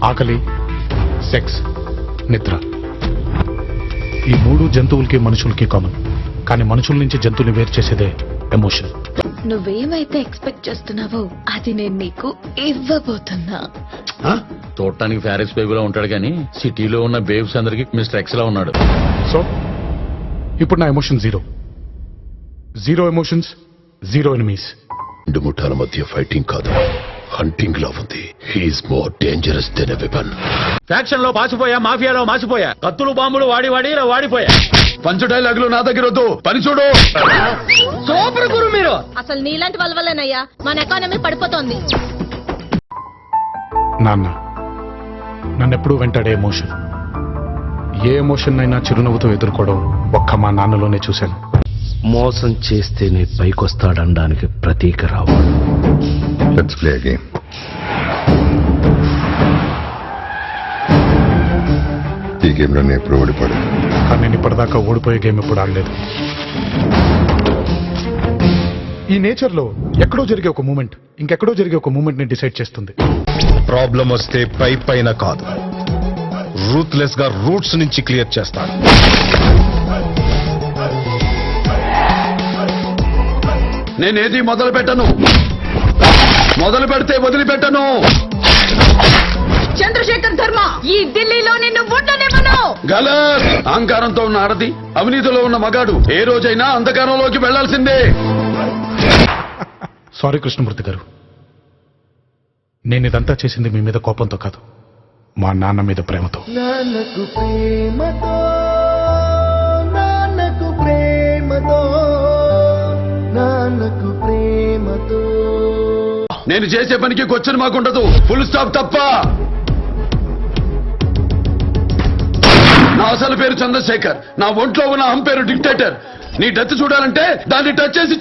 ఆకలి, సెక్స్, నిద్ర. ఈ 3 జంతువులకి మనుషులకి కామన్. కానీ మనుషుల నుంచి జంతువుని వేరు చేసేదే ఎమోషన్. నువ్వేమైతే ఎక్స్పెక్ట్ చేస్తున్నావో అది నేను నీకు ఇవ్వబోతున్నా. చూడటానికి ఫ్యారిస్ బేబీలో ఉంటాడు కానీ సిటీలో ఉన్న బేబ్స్ అందరికి మిస్టర్ ఎక్స్ లా ఉన్నాడు. సో ఇప్పుడు నా emotion zero emotions, zero enemies. 2 ముఠాల మధ్య ఫైటింగ్ కాదు, హంటింగ్ లా ఉంది. He's more dangerous than a weapon. Faction లో పాసిపోయా, మాఫియాలో మాసిపోయా, కత్తులు బాంబులు వాడి ఇలా వాడిపోయా. పంచు డైలాగులు నా దగ్గర వద్దు, పని చూడు. సూపర్ గురు మీరు. అసలు నీలాంటి వల్లనయ్యా మన ఎకానమీ పడిపోతోంది. నాన్న నన్నెప్పుడూ వెంటాడే ఎమోషన్. ఏ ఎమోషన్ అయినా చిరునవ్వుతో ఎదుర్కోవడం ఒక్క మా నాన్నలోనే చూశాను. మోసం చేస్తేనే పైకొస్తాడనడానికి ప్రతీక రావు. Let's play a game. ఈ గేమ్ లో నేను ఎప్పుడు ఓడిపోడు. కానీ నేను ఇప్పటిదాకా ఓడిపోయే గేమ్ ఎప్పుడు ఆడలేదు. ఈ నేచర్ లో ఎక్కడో జరిగే ఒక మూమెంట్ ఇంకెక్కడో జరిగే ఒక మూమెంట్ ని డిసైడ్ చేస్తుంది. ప్రాబ్లం వస్తే పైన కాదు, రూత్లెస్ గా రూట్స్ నుంచి క్లియర్ చేస్తాను. నేనేది మొదలు పెట్టను, మొదలు పెడితే వదిలిపెట్టను. చంద్రశేఖర్ ధర్మ ఈ ఢిల్లీలో నిన్ను ఉండనివ్వను. గలత్. అహంకారంతో ఉన్న ఆడది, అవినీతిలో ఉన్న మగాడు ఏ రోజైనా అంధకారంలోకి వెళ్లాల్సిందే. సారీ కృష్ణమూర్తి గారు, నేను ఇదంతా చేసింది మీ మీద కోపంతో కాదు, మా నాన్న మీద ప్రేమతో. నాన్నకు ప్రేమతో, నాన్నకు ప్రేమతో, నాన్నకు ప్రేమతో. నేను చేసే పనికి క్వశ్చన్ మాకుండదు, ఫుల్ స్టాప్ తప్ప. నా అసలు పేరు చంద్రశేఖర్, నా ఒంట్లో ఉన్న అహం పేరు డిక్టేటర్. నీ డెత్ చూడాలంటే దాన్ని టచ్ చేసి